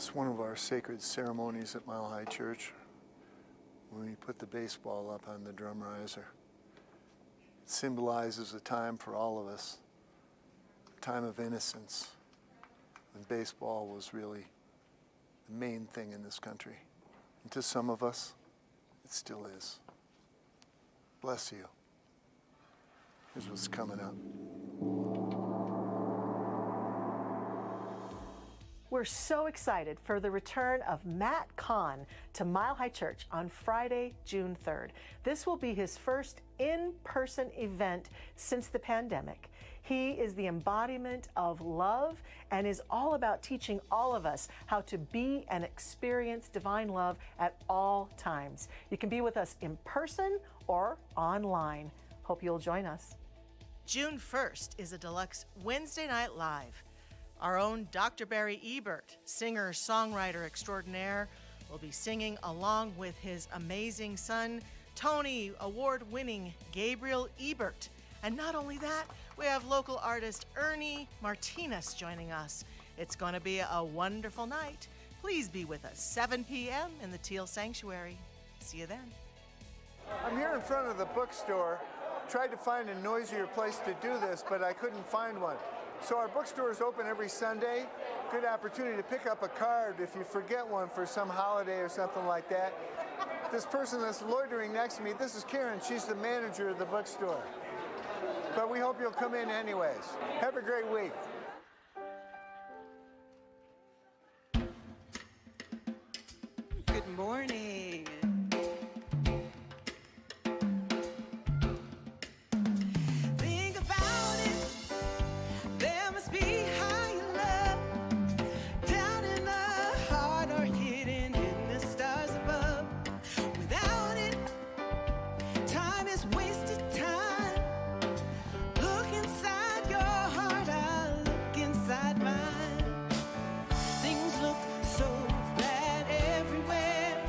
It's one of our sacred ceremonies at Mile High Church when we put the baseball up on the drum riser. It symbolizes a time for all of us, a time of innocence, when baseball was really the main thing in this country. And to some of us, it still is. Bless you. Here's what's coming up. We're so excited for the return of Matt Kahn to Mile High Church on Friday, June 3rd. This will be his first in-person event since the pandemic. He is the embodiment of love and is all about teaching all of us how to be and experience divine love at all times. You can be with us in person or online. Hope you'll join us. June 1st is a deluxe Wednesday Night Live. Our own Dr. Barry Ebert, singer-songwriter extraordinaire, will be singing along with his amazing son, Tony Award-winning Gabriel Ebert. And not only that, we have local artist Ernie Martinez joining us. It's going to be a wonderful night. Please be with us, 7 p.m. in the Teal Sanctuary. See you then. I'm here in front of the bookstore. Tried to find a noisier place to do this, but I couldn't find one. So our bookstore is open every Sunday. Good opportunity to pick up a card if you forget one for some holiday or something like that. This person that's loitering next to me, this is Karen. She's the manager of the bookstore. But we hope you'll come in anyways. Have a great week. Good morning. Think about it. There must be higher love down in the heart or hidden in the stars above. Without it, time is wasted time. Look inside your heart, I'll look inside mine. Things look so bad everywhere.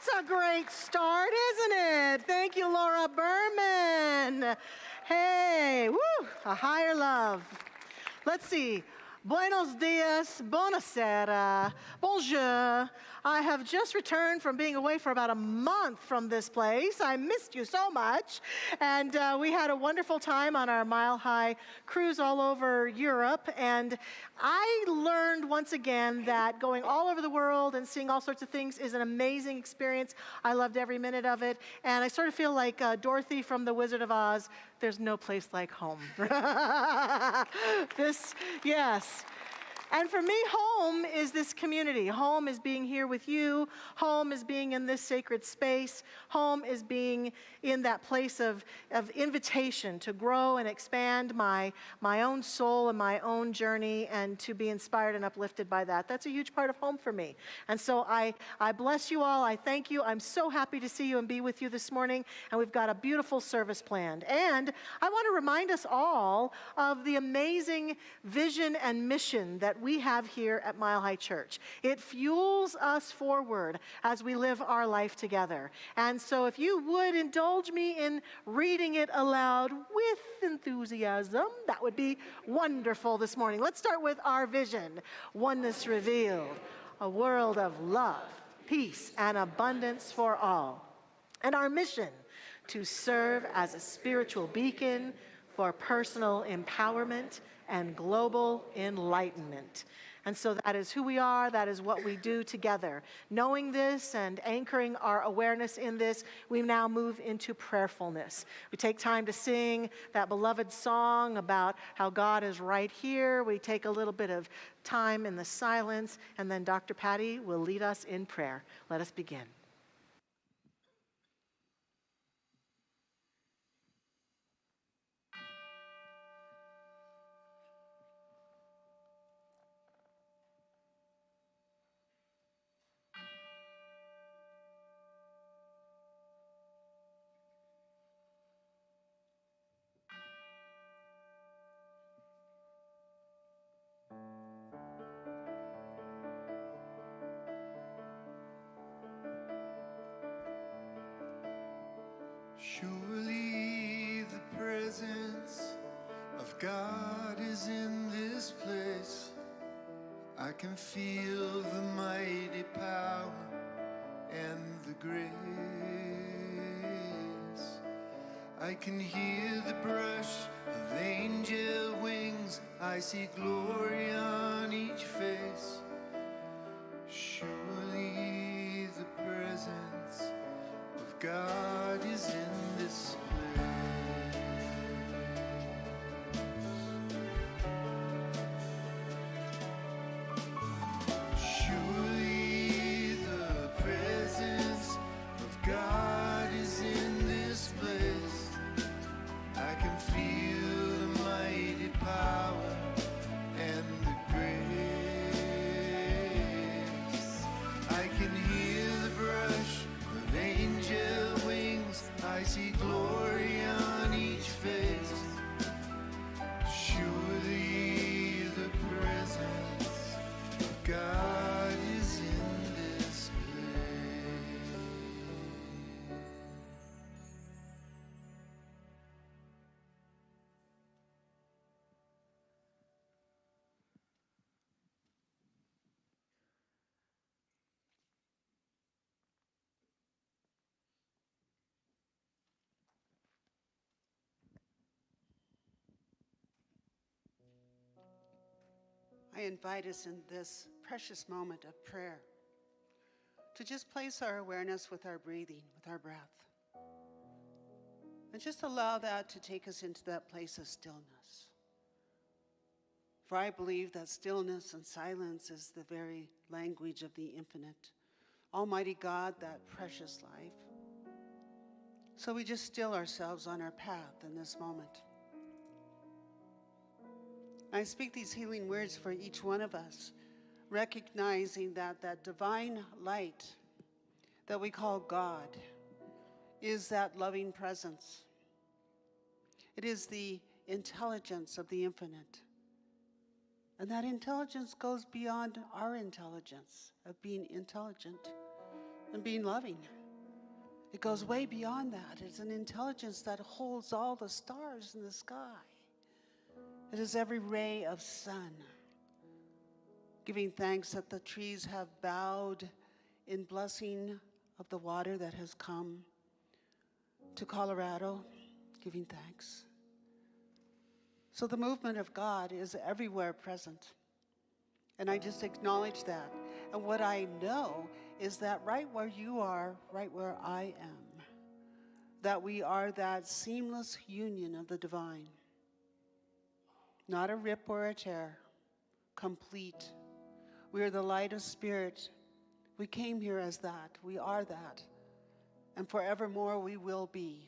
That's a great start, isn't it? Thank you, Laura Berman. Hey, woo, a higher love. Let's see. Buenos dias, buonasera, bonjour. I have just returned from being away for about a month from this place. I missed you so much. And we had a wonderful time on our Mile High cruise all over Europe. And I learned once again that going all over the world and seeing all sorts of things is an amazing experience. I loved every minute of it. And I sort of feel like Dorothy from The Wizard of Oz. There's no place like home. Yes. And for me, home is this community. Home is being here with you. Home is being in this sacred space. Home is being in that place of invitation to grow and expand my own soul and my own journey, and to be inspired and uplifted by that. That's a huge part of home for me. And so I bless you all. I thank you. I'm so happy to see you and be with you this morning. And we've got a beautiful service planned. And I want to remind us all of the amazing vision and mission that we have here at Mile High Church. It fuels us forward as we live our life together. And so if you would indulge me in reading it aloud with enthusiasm, that would be wonderful this morning. Let's start with our vision. Oneness revealed, a world of love, peace, and abundance for all. And our mission, to serve as a spiritual beacon for personal empowerment and global enlightenment. And so that is who we are, that is what we do together. Knowing this and anchoring our awareness in this, we now move into prayerfulness. We take time to sing that beloved song about how God is right here. We take a little bit of time in the silence, and then Dr. Patty will lead us in prayer. Let us begin. Surely the presence of God is in this place. I can feel the mighty power and the grace. I can hear the brush of angel wings. I see glory on each face. Surely the presence of God is in this place. Surely the presence of God is in this place. I can feel the mighty power and the grace. I can hear the brush of angel wings. I see glory on each face. Surely the presence of God is in this place. I invite us in this precious moment of prayer to just place our awareness with our breathing, with our breath, and just allow that to take us into that place of stillness. For I believe that stillness and silence is the very language of the infinite, Almighty God, that precious life. So we just still ourselves on our path in this moment. I speak these healing words for each one of us, recognizing that that divine light that we call God is that loving presence. It is the intelligence of the infinite. And that intelligence goes beyond our intelligence of being intelligent and being loving. It goes way beyond that. It's an intelligence that holds all the stars in the sky. It is every ray of sun. Giving thanks that the trees have bowed in blessing of the water that has come to Colorado, giving thanks. So the movement of God is everywhere present. And I just acknowledge that. And what I know is that right where you are, right where I am, that we are that seamless union of the divine. Not a rip or a tear, complete. We are the light of spirit. We came here as that. We are that. And forevermore we will be.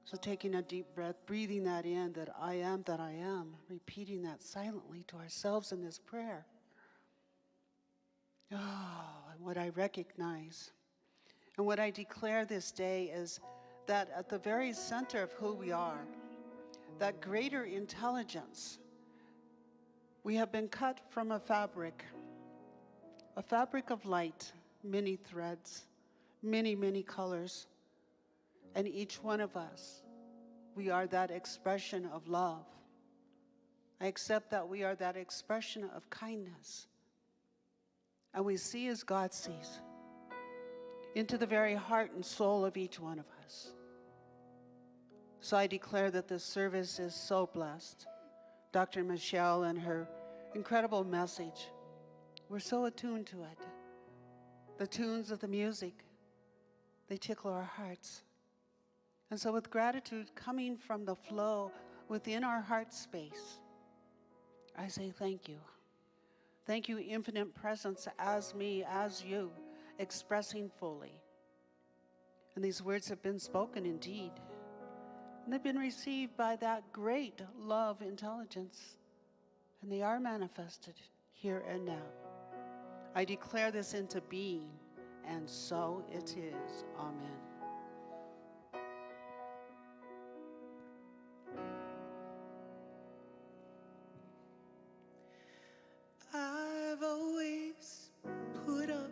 So taking a deep breath, breathing that in, that I am, repeating that silently to ourselves in this prayer. Oh, and what I recognize and what I declare this day is that at the very center of who we are, that greater intelligence, we have been cut from a fabric of light, many threads, many, many colors. And each one of us, we are that expression of love. I accept that we are that expression of kindness. And we see as God sees, into the very heart and soul of each one of us. So I declare that this service is so blessed. Dr. Michelle and her incredible message, we're so attuned to it. The tunes of the music, they tickle our hearts. And so with gratitude coming from the flow within our heart space, I say thank you. Thank you, infinite presence, as me, as you, expressing fully. And these words have been spoken indeed. And they've been received by that great love intelligence. And they are manifested here and now. I declare this into being, and so it is. Amen. I've always put up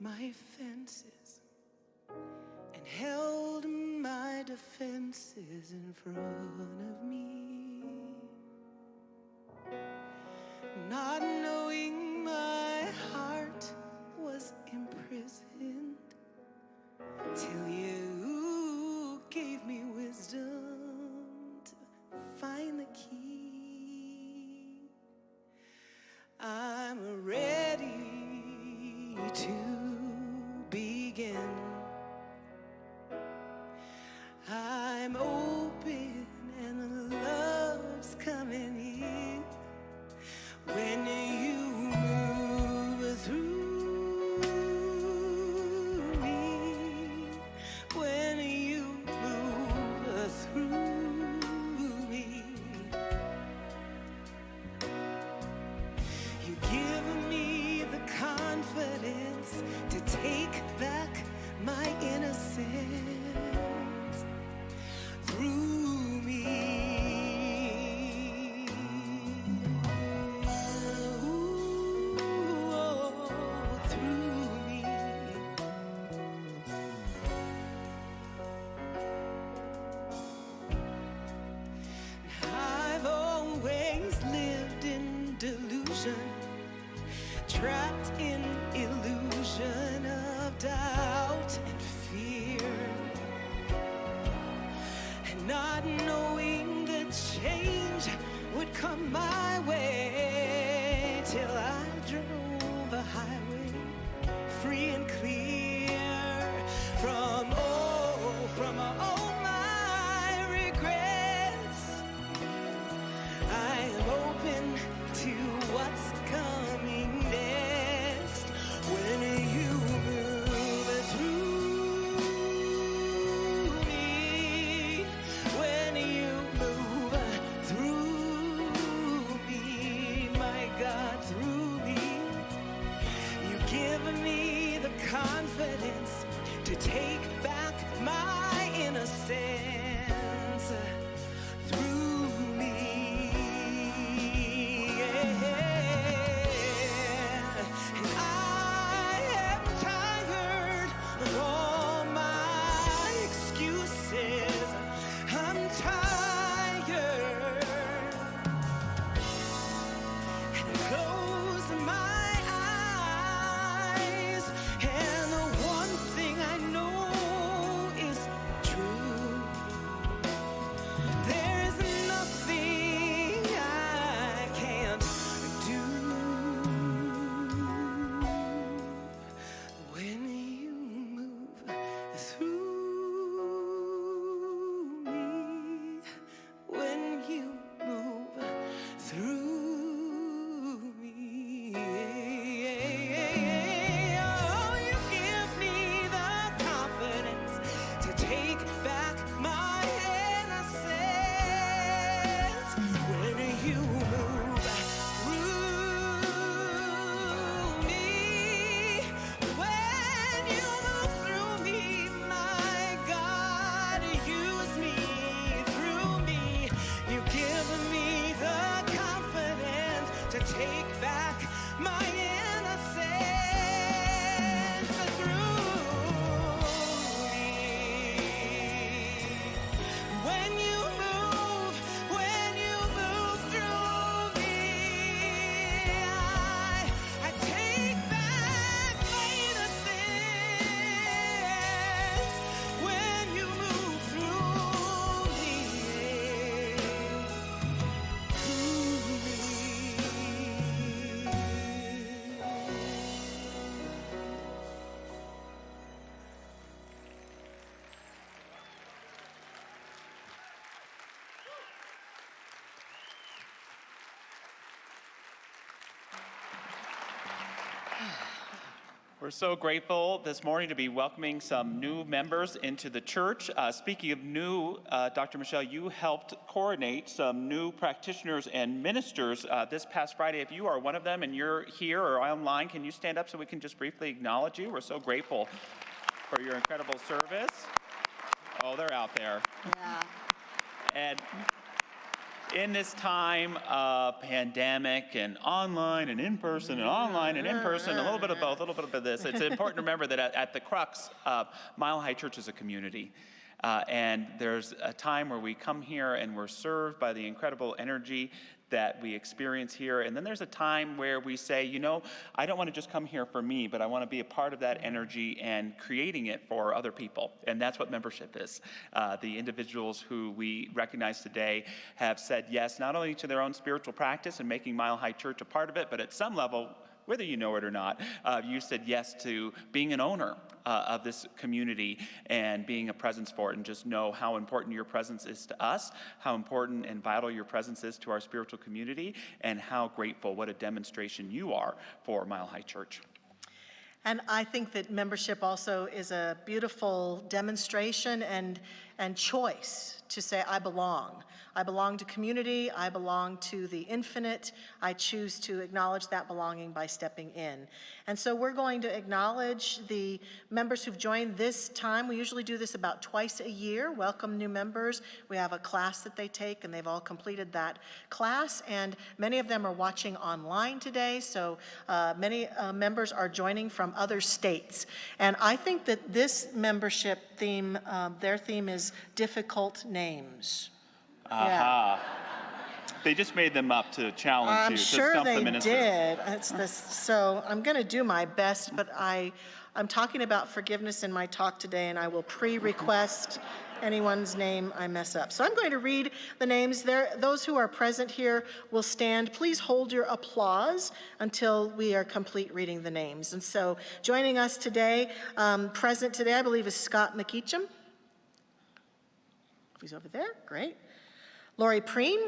my fences and held my defenses in front of me, not knowing my heart was imprisoned till you gave me wisdom to find the key. I'm ready to begin. I'm open and love's coming in. When you move through me, through me. When you move through me, oh, you give me the confidence to take back my innocence. When you move through me, when you move through me, my God, use me through me. You give me the confidence to take back my innocence through me. When you move through me, I take back my innocence. When you move through me, We're so grateful this morning to be welcoming some new members into the church. Speaking of new, Dr. Michelle, you helped coordinate some new practitioners and ministers this past Friday. If you are one of them and you're here or online, can you stand up so we can just briefly acknowledge you? We're so grateful for your incredible service. Oh, they're out there. Yeah. And in this time of pandemic and online and in person and online and in person, a little bit of both, a little bit of this, it's important to remember that at the crux, Mile High Church is a community. And there's a time where we come here and we're served by the incredible energy that we experience here. And then there's a time where we say, you know, I don't want to just come here for me, but I want to be a part of that energy and creating it for other people. And that's what membership is. The individuals who we recognize today have said yes, not only to their own spiritual practice and making Mile High Church a part of it, but at some level, whether you know it or not, you said yes to being an owner of this community and being a presence for it, and just know how important your presence is to us, how important and vital your presence is to our spiritual community, and how grateful, what a demonstration you are for Mile High Church. And I think that membership also is a beautiful demonstration and choice to say, I belong. I belong to community. I belong to the infinite. I choose to acknowledge that belonging by stepping in. And so we're going to acknowledge the members who've joined this time. We usually do this about twice a year, welcome new members. We have a class that they take, and they've all completed that class. And many of them are watching online today, so many members are joining from other states. And I think that this membership theme, their theme is difficult names. Aha. Yeah. They just made them up to challenge you, to stump the minister. I'm sure they did. It's this, so I'm going to do my best, but I'm talking about forgiveness in my talk today, and I will pre-request anyone's name I mess up. So I'm going to read the names. Those who are present here will stand. Please hold your applause until we are complete reading the names. And so joining us today, present today, I believe, is Scott McEacham. He's over there. Great. Lori Preen.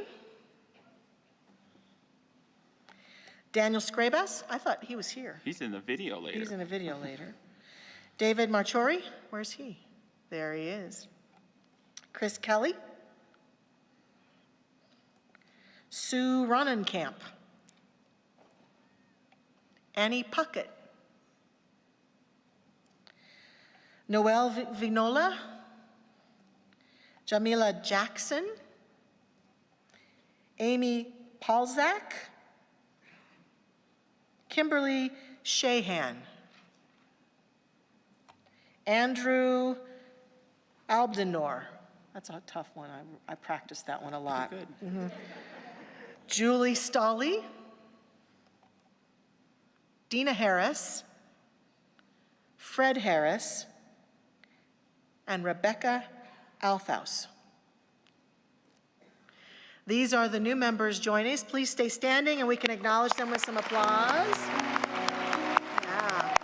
Daniel Scrabas. I thought he was here. He's in the video later. He's in a video later. David Marchori. Where's he? There he is. Chris Kelly. Sue Ronenkamp. Annie Puckett. Noelle Vignola. Jamila Jackson. Amy Palzak. Kimberly Shahan. Andrew Aldenor. That's a tough one. I practiced that one a lot. Good. Mm-hmm. Julie Stolley. Dina Harris. Fred Harris. And Rebecca Althaus. These are the new members joining us. Please stay standing and we can acknowledge them with some applause. Yeah.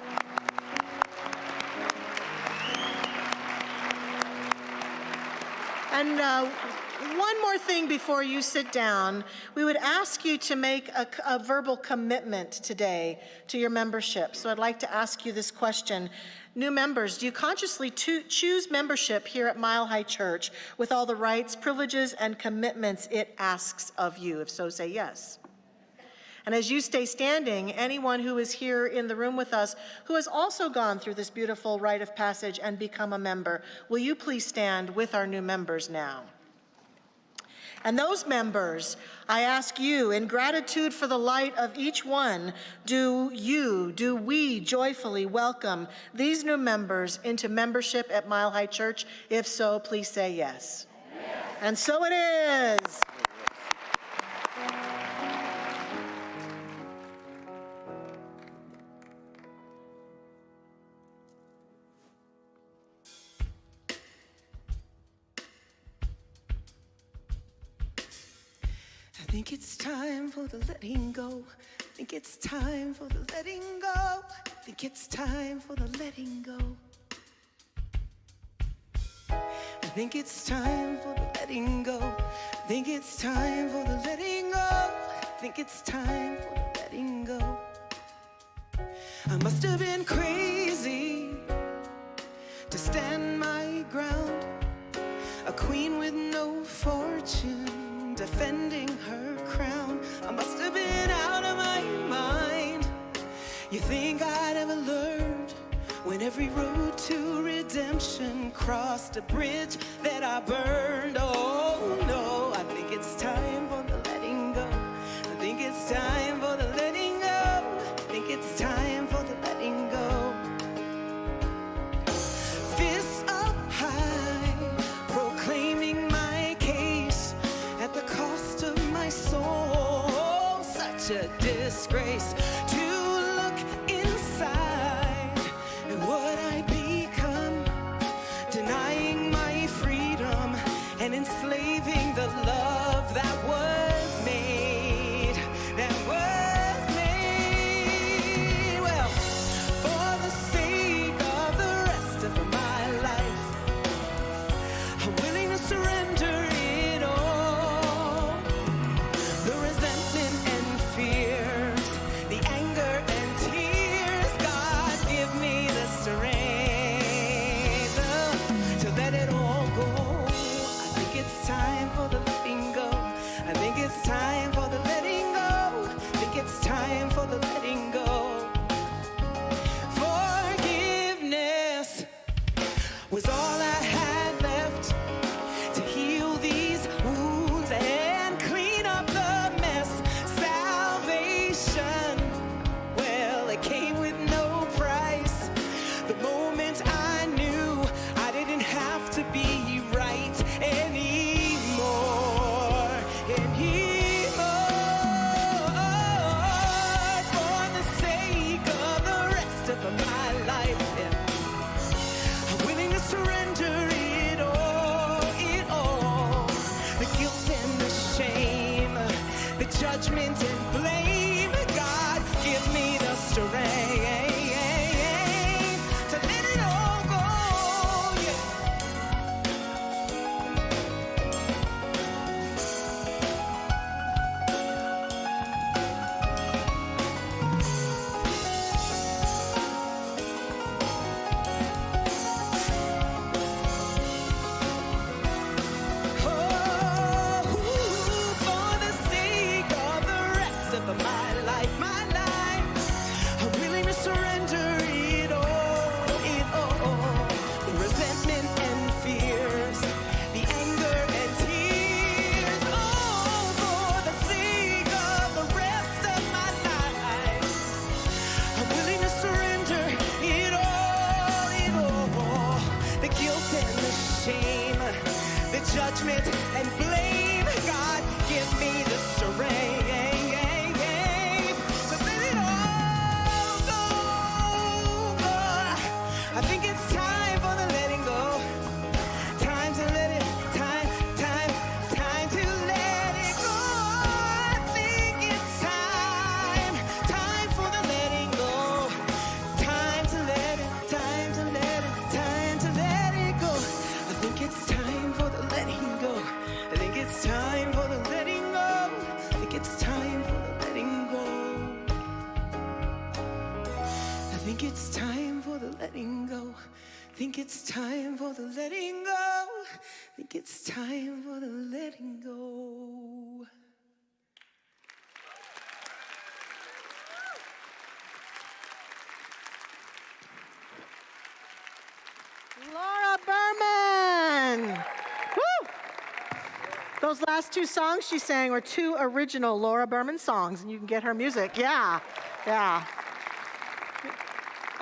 And one more thing before you sit down, we would ask you to make a verbal commitment today to your membership. So I'd like to ask you this question. New members, do you consciously choose membership here at Mile High Church with all the rights, privileges, and commitments it asks of you? If so, say yes. And as you stay standing, anyone who is here in the room with us who has also gone through this beautiful rite of passage and become a member, will you please stand with our new members now? And those members, I ask you, in gratitude for the light of each one, do we joyfully welcome these new members into membership at Mile High Church? If so, please say yes. Yes. And so it is. I think it's time for the letting go. I think it's time for the letting go. I think it's time for the letting go. I think it's time for the letting go. I think it's time for the letting go. I think it's time for the letting go. I must have been crazy to stand my ground. A queen with no fortune, defending her crown. I must have been out of my mind. You think I'd ever learned when every road to redemption crossed a bridge that I burned? Oh no, I think it's time for the letting go. I think it's time for the letting go. I think it's time for the letting go. Fists up high, proclaiming my case at the cost of my soul. Such a disgrace to look inside at what I become, denying my freedom and enslaving the love that was made, Well, for the sake of the rest of my life, I'm willing to surrender it all. The resentment and fears, the anger and tears, God give me the strength to let it all go. I think it's time for the letting go. I think it's time for the letting go. I think it's time for the letting go. Forgiveness was all I had left to heal these wounds and clean up the mess. Salvation, well, it came with no price. The moment I knew I didn't have to be right anymore. For the sake of the rest of my life, yeah, I'm willing to surrender it all. The guilt and the shame, the judgment and blame. God, give me the strength to let it all go. Yeah. For the sake of the rest of my life, I'm willing to surrender it all. The resentment and fears, the anger and tears. Oh, for the sake of the rest of my life, I'm willing to surrender it all. The guilt and the shame, the judgment and blame. God, give me the strength to let it all go. I think it's time for the letting go. Time to let it, time to let it go. I think it's time for the letting go. Time to let it go. I think it's time for the letting go. it's time for the letting go. Think it's time for the letting go. Laura Berman. Woo! Those last two songs she sang were two original Laura Berman songs, and you can get her music. Yeah.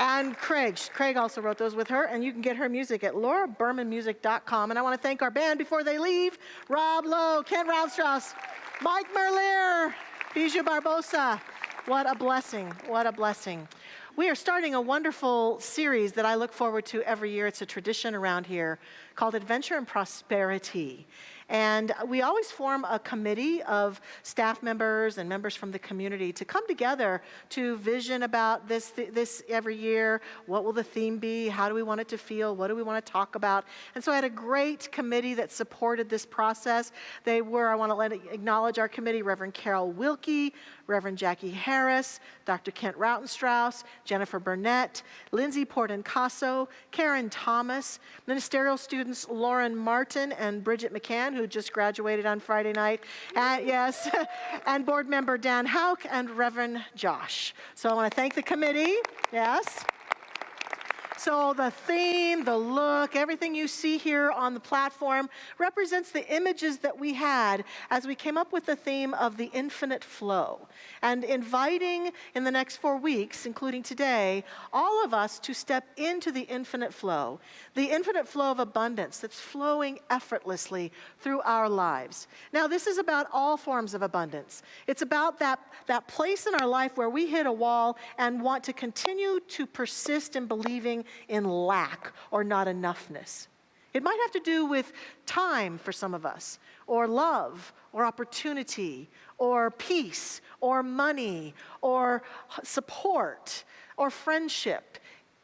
And Craig also wrote those with her, and you can get her music at laurabermanmusic.com. And I want to thank our band before they leave: Rob Lowe, Ken Roundstrauss, Mike Merlier, Bijou Barbosa. What a blessing, what a blessing. We are starting a wonderful series that I look forward to every year. It's a tradition around here called Adventure and Prosperity. And we always form a committee of staff members and members from the community to come together to vision about this every year. What will the theme be? How do we want it to feel? What do we want to talk about? And so I had a great committee that supported this process. I want to acknowledge our committee: Reverend Carol Wilkie, Reverend Jackie Harris, Dr. Kent Rautenstrauss, Jennifer Burnett, Lindsay Portencaso, Karen Thomas, ministerial students Lauren Martin and Bridget McCann, who just graduated on Friday night, and board member Dan Hauk and Reverend Josh. So I want to thank the committee, yes. So the theme, the look, everything you see here on the platform represents the images that we had as we came up with the theme of the infinite flow, and inviting in the next 4 weeks, including today, all of us to step into the infinite flow of abundance that's flowing effortlessly through our lives. Now, this is about all forms of abundance. It's about that place in our life where we hit a wall and want to continue to persist in believing in lack or not enoughness. It might have to do with time for some of us, or love, or opportunity, or peace, or money, or support, or friendship.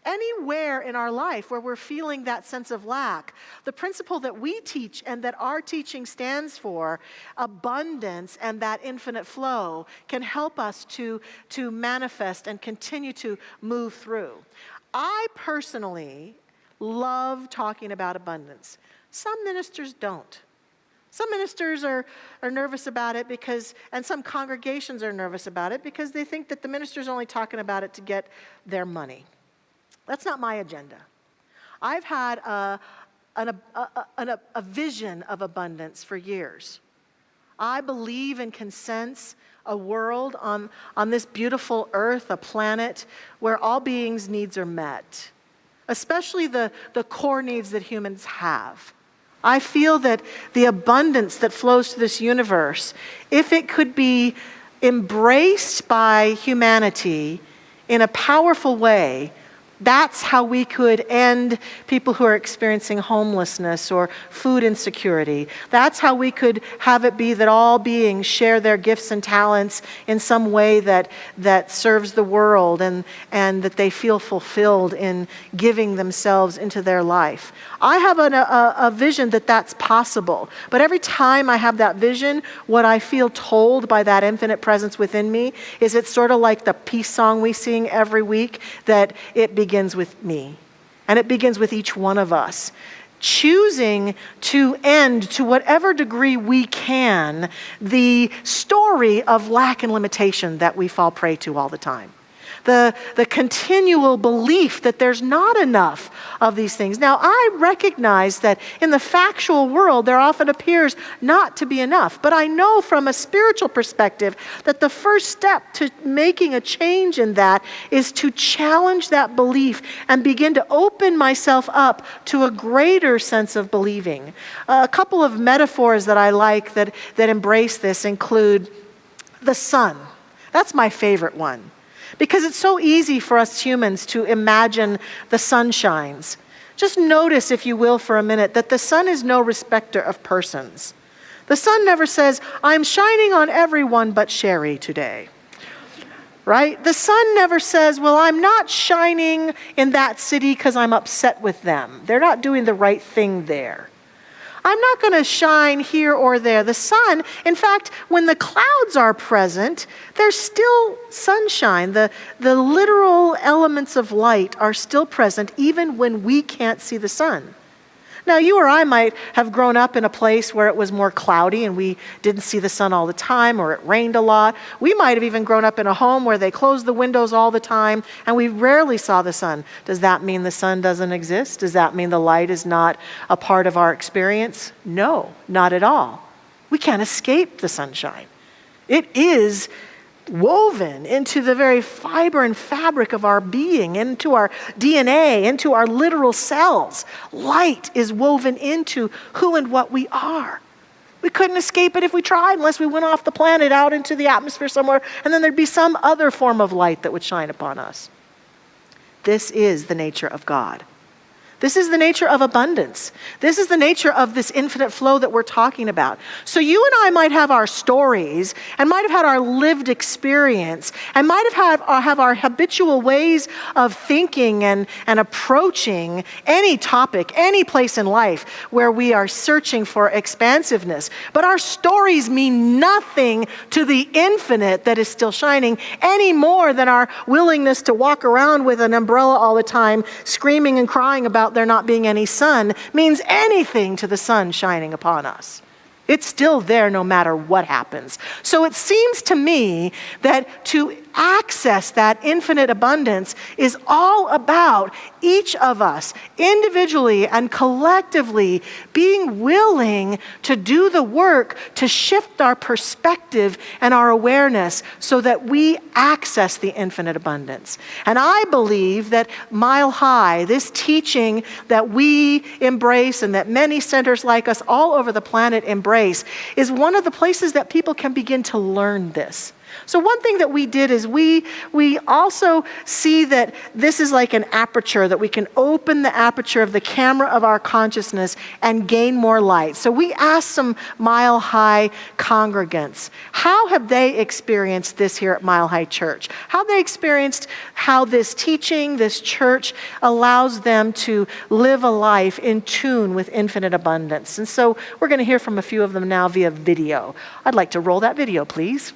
Anywhere in our life where we're feeling that sense of lack, the principle that we teach and that our teaching stands for, abundance and that infinite flow, can help us to manifest and continue to move through. I personally love talking about abundance. Some ministers don't. Some ministers are nervous about it and some congregations are nervous about it because they think that the minister's only talking about it to get their money. That's not my agenda. I've had a vision of abundance for years. I believe and can sense a world on this beautiful earth, a planet where all beings' needs are met, especially the core needs that humans have. I feel that the abundance that flows to this universe, if it could be embraced by humanity in a powerful way, that's how we could end people who are experiencing homelessness or food insecurity. That's how we could have it be that all beings share their gifts and talents in some way that serves the world and that they feel fulfilled in giving themselves into their life. I have a vision that that's possible. But every time I have that vision, what I feel told by that infinite presence within me is it's sort of like the peace song we sing every week, that it begins with me. And it begins with each one of us choosing to end, to whatever degree we can, the story of lack and limitation that we fall prey to all the time. The continual belief that there's not enough of these things. Now, I recognize that in the factual world, there often appears not to be enough. But I know from a spiritual perspective that the first step to making a change in that is to challenge that belief and begin to open myself up to a greater sense of believing. A couple of metaphors that I like that embrace this include the sun. That's my favorite one. Because it's so easy for us humans to imagine the sun shines. Just notice, if you will, for a minute, that the sun is no respecter of persons. The sun never says, I'm shining on everyone but Sherry today. Right? The sun never says, well, I'm not shining in that city because I'm upset with them. They're not doing the right thing there. I'm not going to shine here or there. The sun, in fact, when the clouds are present, there's still sunshine. The literal elements of light are still present even when we can't see the sun. Now, you or I might have grown up in a place where it was more cloudy and we didn't see the sun all the time, or it rained a lot. We might have even grown up in a home where they closed the windows all the time and we rarely saw the sun. Does that mean the sun doesn't exist? Does that mean the light is not a part of our experience? No, not at all. We can't escape the sunshine. It is woven into the very fiber and fabric of our being, into our DNA, into our literal cells. Light is woven into who and what we are. We couldn't escape it if we tried, unless we went off the planet out into the atmosphere somewhere, and then there'd be some other form of light that would shine upon us. This is the nature of God. This is the nature of abundance. This is the nature of this infinite flow that we're talking about. So you and I might have our stories and might have had our lived experience and might have our habitual ways of thinking and approaching any topic, any place in life where we are searching for expansiveness. But our stories mean nothing to the infinite that is still shining, any more than our willingness to walk around with an umbrella all the time, screaming and crying about there not being any sun means anything to the sun shining upon us. It's still there no matter what happens. So it seems to me that to access that infinite abundance is all about each of us individually and collectively being willing to do the work to shift our perspective and our awareness so that we access the infinite abundance. And I believe that Mile High, this teaching that we embrace and that many centers like us all over the planet embrace, is one of the places that people can begin to learn this. So one thing that we did is we also see that this is like an aperture, that we can open the aperture of the camera of our consciousness and gain more light. So we asked some Mile High congregants, how have they experienced this here at Mile High Church? How have they experienced how this teaching, this church, allows them to live a life in tune with infinite abundance? And so we're going to hear from a few of them now via video. I'd like to roll that video, please.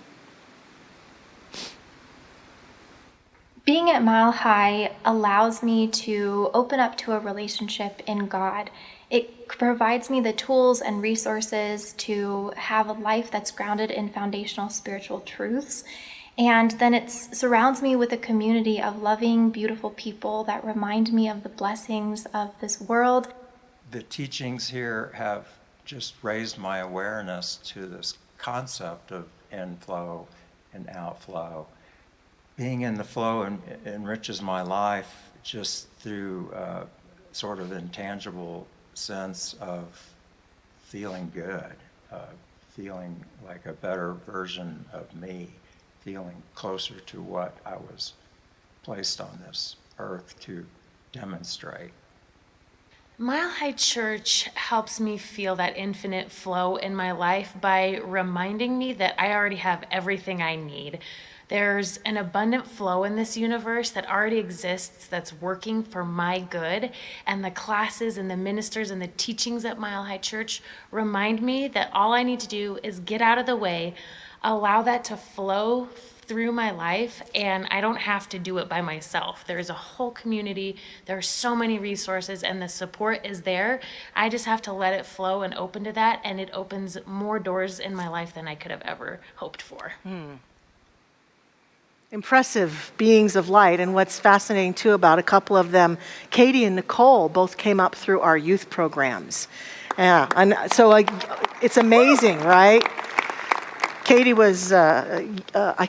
Being at Mile High allows me to open up to a relationship in God. It provides me the tools and resources to have a life that's grounded in foundational spiritual truths. And then it surrounds me with a community of loving, beautiful people that remind me of the blessings of this world. The teachings here have just raised my awareness to this concept of inflow and outflow. Being in the flow enriches my life just through sort of intangible sense of feeling good, feeling like a better version of me, feeling closer to what I was placed on this earth to demonstrate. Mile High Church helps me feel that infinite flow in my life by reminding me that I already have everything I need. There's an abundant flow in this universe that already exists, that's working for my good. And the classes and the ministers and the teachings at Mile High Church remind me that all I need to do is get out of the way, allow that to flow through my life, and I don't have to do it by myself. There's a whole community, there are so many resources, and the support is there. I just have to let it flow and open to that, and it opens more doors in my life than I could have ever hoped for. Impressive beings of light. And what's fascinating too about a couple of them, Katie and Nicole, both came up through our youth programs. Yeah, and so it's amazing, right? Katie was, I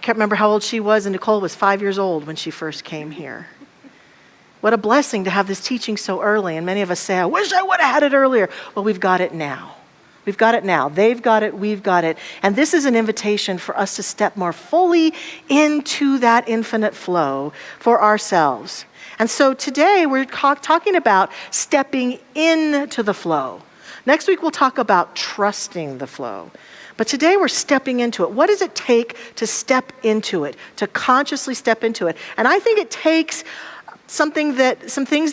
can't remember how old she was, and Nicole was 5 years old when she first came here. What a blessing to have this teaching so early. And many of us say, I wish I would have had it earlier. Well, we've got it now. We've got it now. They've got it. We've got it. And this is an invitation for us to step more fully into that infinite flow for ourselves. And so today we're talking about stepping into the flow. Next week we'll talk about trusting the flow. But today we're stepping into it. What does it take to step into it, to consciously step into it? And I think it takes some things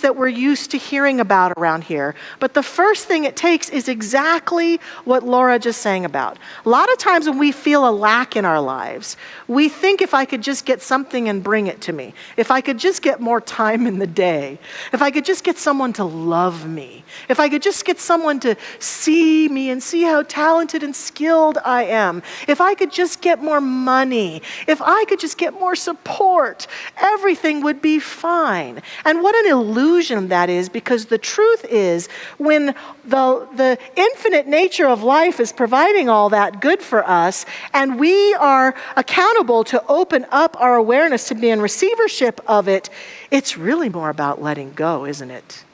that we're used to hearing about around here. But the first thing it takes is exactly what Laura just sang about. A lot of times when we feel a lack in our lives, we think if I could just get something and bring it to me, if I could just get more time in the day, if I could just get someone to love me, if I could just get someone to see me and see how talented and skilled I am, if I could just get more money, if I could just get more support, everything would be fine. And what an illusion that is, because the truth is, when the infinite nature of life is providing all that good for us, and we are accountable to open up our awareness to be in receivership of it, it's really more about letting go, isn't it?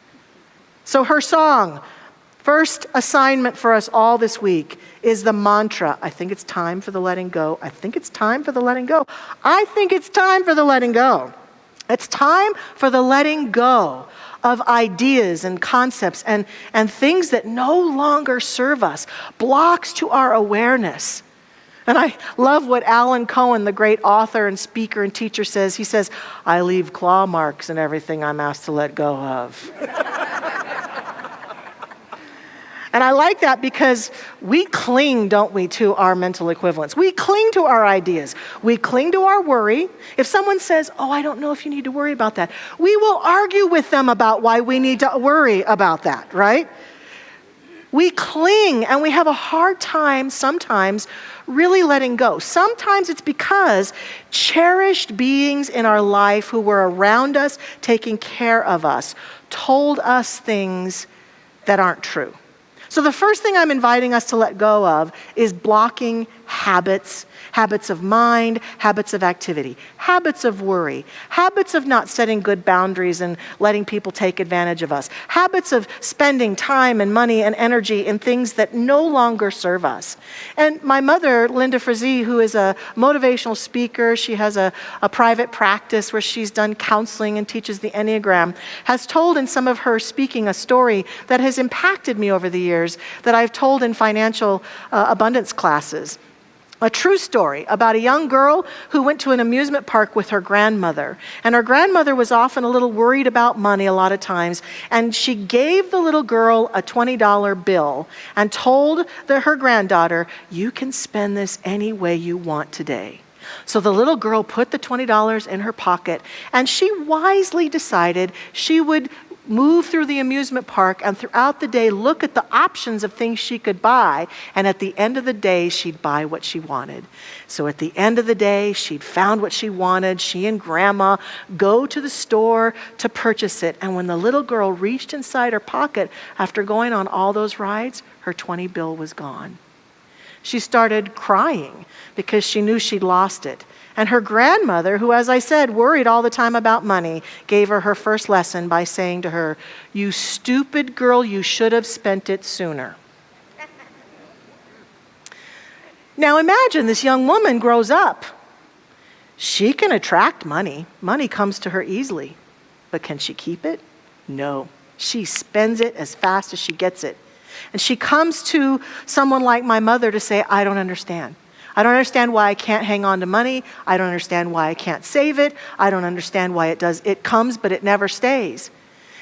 So her song, first assignment for us all this week, is the mantra. I think it's time for the letting go. I think it's time for the letting go. I think it's time for the letting go. It's time for the letting go of ideas and concepts and things that no longer serve us, blocks to our awareness. And I love what Alan Cohen, the great author and speaker and teacher, says. He says, I leave claw marks in everything I'm asked to let go of. And I like that because we cling, don't we, to our mental equivalents. We cling to our ideas. We cling to our worry. If someone says, oh, I don't know if you need to worry about that, we will argue with them about why we need to worry about that, right? We cling and we have a hard time sometimes really letting go. Sometimes it's because cherished beings in our life who were around us, taking care of us, told us things that aren't true. So the first thing I'm inviting us to let go of is blocking habits, habits of mind, habits of activity, habits of worry, habits of not setting good boundaries and letting people take advantage of us, habits of spending time and money and energy in things that no longer serve us. And my mother, Linda Frazee, who is a motivational speaker, she has a private practice where she's done counseling and teaches the Enneagram, has told in some of her speaking a story that has impacted me over the years that I've told in financial abundance classes. A true story about a young girl who went to an amusement park with her grandmother. And her grandmother was often a little worried about money a lot of times. And she gave the little girl a $20 bill and told her granddaughter, you can spend this any way you want today. So the little girl put the $20 in her pocket, and she wisely decided she would move through the amusement park and throughout the day look at the options of things she could buy, and at the end of the day she'd buy what she wanted. So at the end of the day she'd found what she wanted. She and Grandma go to the store to purchase it, and when the little girl reached inside her pocket after going on all those rides, her 20 bill was gone. She started crying because she knew she'd lost it. And her grandmother, who, as I said, worried all the time about money, gave her her first lesson by saying to her, you stupid girl, you should have spent it sooner. Now imagine this young woman grows up. She can attract money. Money comes to her easily. But can she keep it? No. She spends it as fast as she gets it. And she comes to someone like my mother to say, I don't understand. I don't understand why I can't hang on to money. I don't understand why I can't save it. I don't understand why it comes, but it never stays.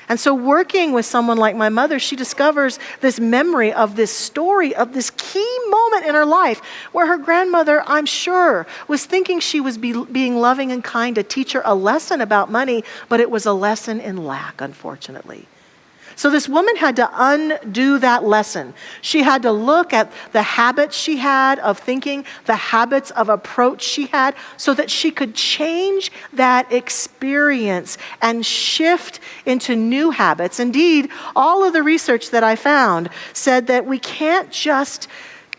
And so working with someone like my mother, she discovers this memory of this story, of this key moment in her life where her grandmother, I'm sure, was thinking she was being loving and kind to teach her a lesson about money, but it was a lesson in lack, unfortunately. So this woman had to undo that lesson. She had to look at the habits she had of thinking, the habits of approach she had, so that she could change that experience and shift into new habits. Indeed, all of the research that I found said that we can't just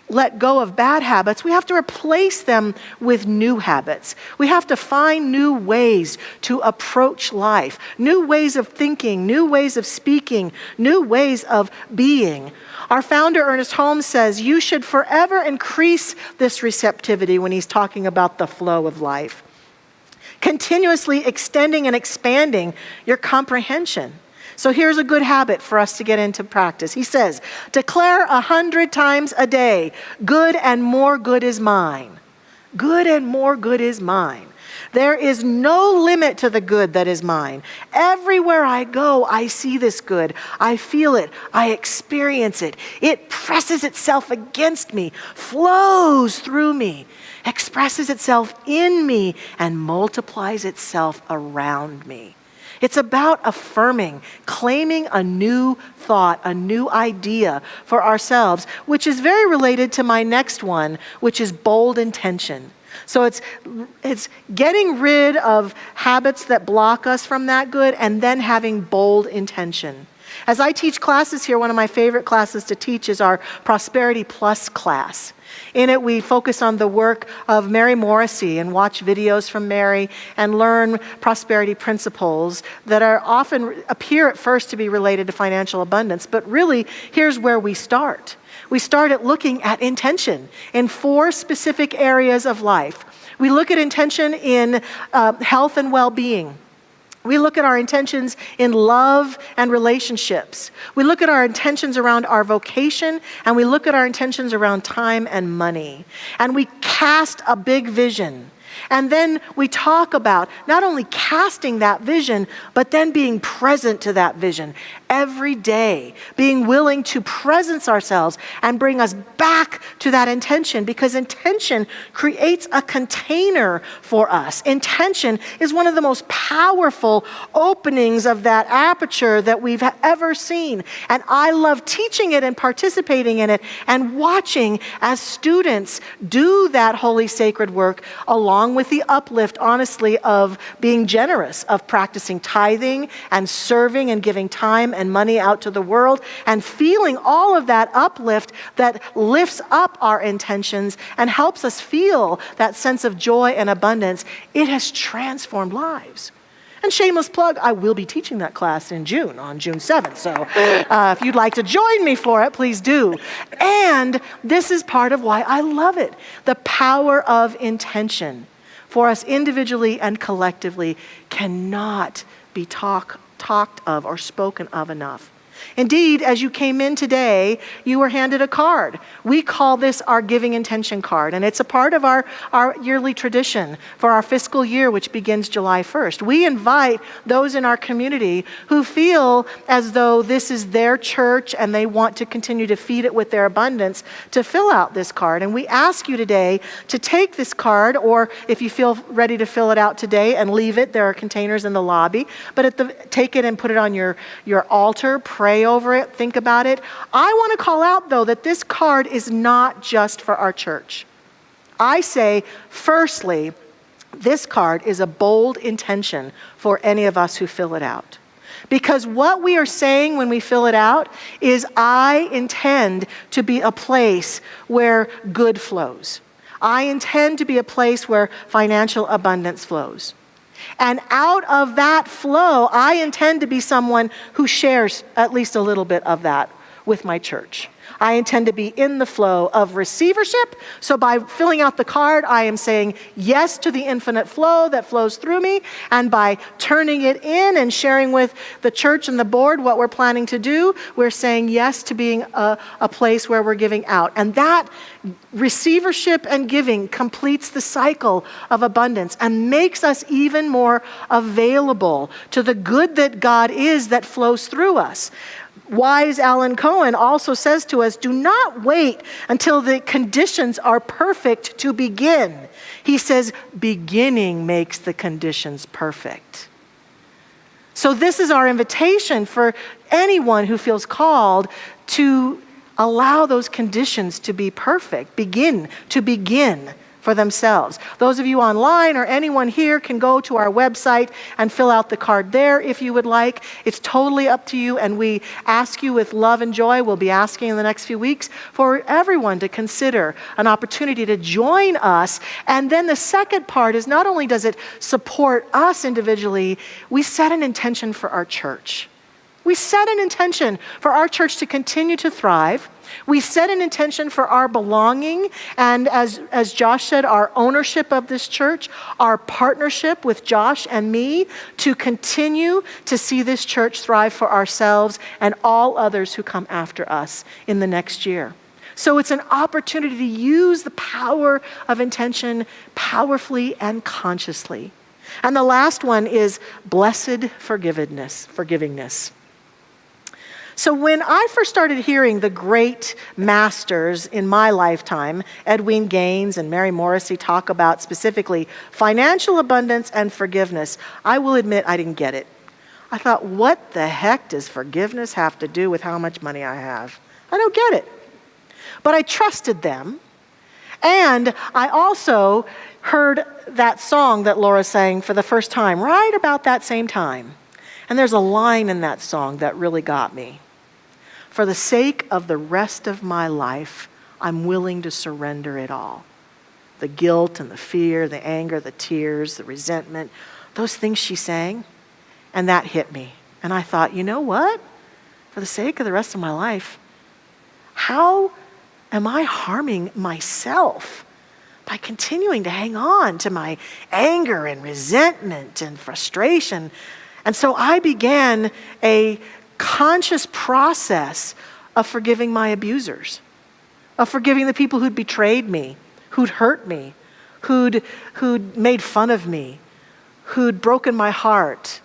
let go of bad habits. We have to replace them with new habits. We have to find new ways to approach life, new ways of thinking, new ways of speaking, new ways of being. Our founder, Ernest Holmes, says you should forever increase this receptivity when he's talking about the flow of life, continuously extending and expanding your comprehension. So here's a good habit for us to get into practice. He says, declare 100 times a day, good and more good is mine. Good and more good is mine. There is no limit to the good that is mine. Everywhere I go, I see this good. I feel it. I experience it. It presses itself against me, flows through me, expresses itself in me, and multiplies itself around me. It's about affirming, claiming a new thought, a new idea for ourselves, which is very related to my next one, which is bold intention. So it's getting rid of habits that block us from that good and then having bold intention. As I teach classes here, one of my favorite classes to teach is our Prosperity Plus class. In it, we focus on the work of Mary Morrissey and watch videos from Mary and learn prosperity principles that are often appear at first to be related to financial abundance. But really, here's where we start. We start at looking at intention in 4 specific areas of life. We look at intention in health and well-being. We look at our intentions in love and relationships. We look at our intentions around our vocation, and we look at our intentions around time and money. And we cast a big vision. And then we talk about not only casting that vision, but then being present to that vision every day, being willing to presence ourselves and bring us back to that intention, because intention creates a container for us. Intention is one of the most powerful openings of that aperture that we've ever seen. And I love teaching it and participating in it and watching as students do that holy sacred work along with the uplift, honestly, of being generous, of practicing tithing and serving and giving time and money out to the world, and feeling all of that uplift that lifts up our intentions and helps us feel that sense of joy and abundance. It has transformed lives. And shameless plug, I will be teaching that class in June, on June 7th. So if you'd like to join me for it, please do. And this is part of why I love it. The power of intention for us individually and collectively cannot be talked of or spoken of enough. Indeed, as you came in today, you were handed a card. We call this our giving intention card, and it's a part of our yearly tradition for our fiscal year, which begins July 1st. We invite those in our community who feel as though this is their church and they want to continue to feed it with their abundance to fill out this card. And we ask you today to take this card, or if you feel ready to fill it out today and leave it, there are containers in the lobby, but take it and put it on your altar, pray over it, think about it. I want to call out, though, that this card is not just for our church. I say, firstly, this card is a bold intention for any of us who fill it out. Because what we are saying when we fill it out is, I intend to be a place where good flows. I intend to be a place where financial abundance flows. And out of that flow, I intend to be someone who shares at least a little bit of that with my church. I intend to be in the flow of receivership. So by filling out the card, I am saying yes to the infinite flow that flows through me. And by turning it in and sharing with the church and the board what we're planning to do, we're saying yes to being a place where we're giving out. And that receivership and giving completes the cycle of abundance and makes us even more available to the good that God is that flows through us. Wise Alan Cohen also says to us, do not wait until the conditions are perfect to begin. He says, beginning makes the conditions perfect. So this is our invitation for anyone who feels called to allow those conditions to be perfect, begin for themselves. Those of you online or anyone here can go to our website and fill out the card there if you would like. It's totally up to you, and we ask you with love and joy, we'll be asking in the next few weeks for everyone to consider an opportunity to join us. And then the second part is, not only does it support us individually, we set an intention for our church. We set an intention for our church to continue to thrive. We set an intention for our belonging, and as Josh said, our ownership of this church, our partnership with Josh and me to continue to see this church thrive for ourselves and all others who come after us in the next year. So it's an opportunity to use the power of intention powerfully and consciously. And the last one is blessed forgivingness. So when I first started hearing the great masters in my lifetime, Edwin Gaines and Mary Morrissey, talk about specifically financial abundance and forgiveness, I will admit I didn't get it. I thought, what the heck does forgiveness have to do with how much money I have? I don't get it. But I trusted them. And I also heard that song that Laura sang for the first time, right about that same time. And there's a line in that song that really got me. For the sake of the rest of my life, I'm willing to surrender it all. The guilt and the fear, the anger, the tears, the resentment, those things she sang. And that hit me. And I thought, you know what? For the sake of the rest of my life, how am I harming myself by continuing to hang on to my anger and resentment and frustration? And so I began a conscious process of forgiving my abusers, of forgiving the people who'd betrayed me, who'd hurt me, who'd made fun of me, who'd broken my heart.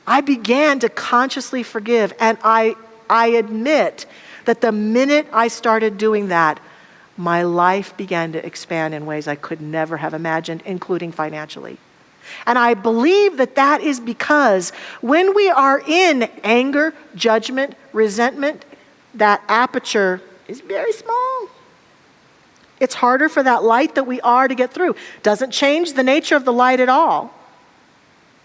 I began to consciously forgive, and I admit that the minute I started doing that, my life began to expand in ways I could never have imagined, including financially. And I believe that that is because when we are in anger, judgment, resentment, that aperture is very small. It's harder for that light that we are to get through. Doesn't change the nature of the light at all.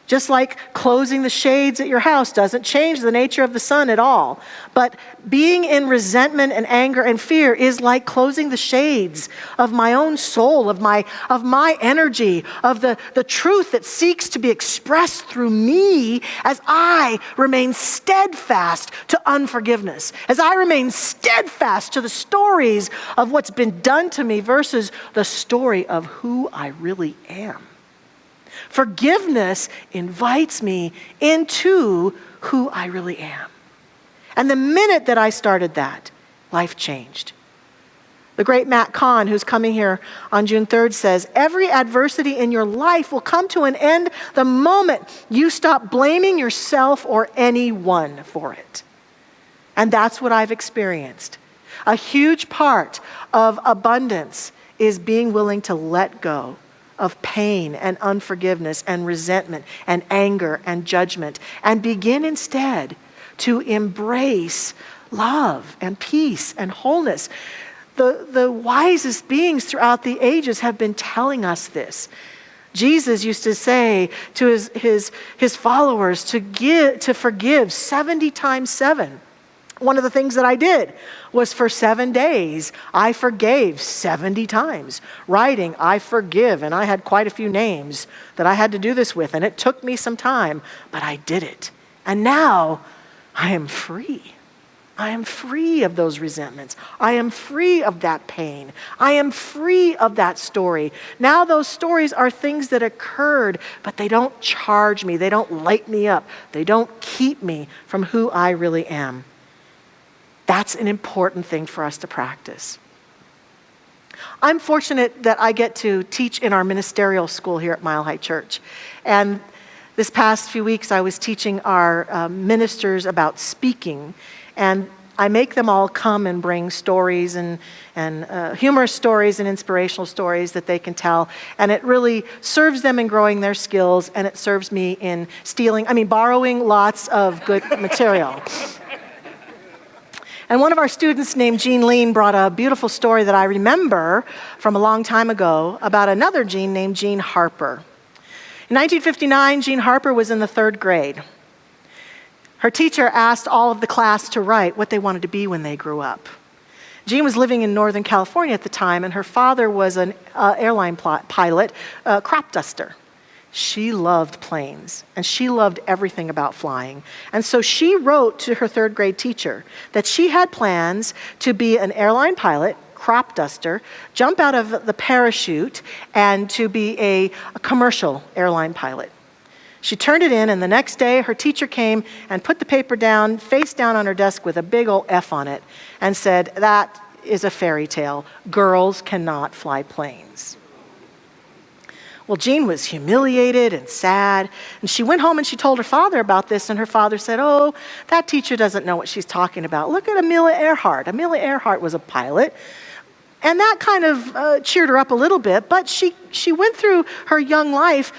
Just like closing the shades at your house doesn't change the nature of the sun at all. But being in resentment and anger and fear is like closing the shades of my own soul, of my energy, of the truth that seeks to be expressed through me as I remain steadfast to unforgiveness, as I remain steadfast to the stories of what's been done to me versus the story of who I really am. Forgiveness invites me into who I really am. And the minute that I started that, life changed. The great Matt Kahn, who's coming here on June 3rd, says, every adversity in your life will come to an end the moment you stop blaming yourself or anyone for it. And that's what I've experienced. A huge part of abundance is being willing to let go of pain and unforgiveness and resentment and anger and judgment, and begin instead to embrace love and peace and wholeness. The wisest beings throughout the ages have been telling us this. Jesus used to say to his followers to forgive 70 times 7. One of the things that I did was for 7 days, I forgave 70 times. Writing, I forgive, and I had quite a few names that I had to do this with, and it took me some time, but I did it. And now I am free. I am free of those resentments. I am free of that pain. I am free of that story. Now those stories are things that occurred, but they don't charge me. They don't light me up. They don't keep me from who I really am. That's an important thing for us to practice. I'm fortunate that I get to teach in our ministerial school here at Mile High Church. And this past few weeks, I was teaching our ministers about speaking. And I make them all come and bring stories and humorous stories and inspirational stories that they can tell. And it really serves them in growing their skills, and it serves me in borrowing lots of good material. And one of our students named Jean Lean brought a beautiful story that I remember from a long time ago about another Jean named Jean Harper. In 1959, Jean Harper was in the 3rd grade. Her teacher asked all of the class to write what they wanted to be when they grew up. Jean was living in Northern California at the time, and her father was an airline pilot, crop duster. She loved planes, and she loved everything about flying. And so she wrote to her 3rd grade teacher that she had plans to be an airline pilot, crop duster, jump out of the parachute, and to be a commercial airline pilot. She turned it in, and the next day her teacher came and put the paper down, face down on her desk with a big old F on it, and said, "That is a fairy tale. Girls cannot fly planes." Well, Jean was humiliated and sad, and she went home and she told her father about this, and her father said, oh, that teacher doesn't know what she's talking about. Look at Amelia Earhart. Amelia Earhart was a pilot. And that kind of cheered her up a little bit, but she went through her young life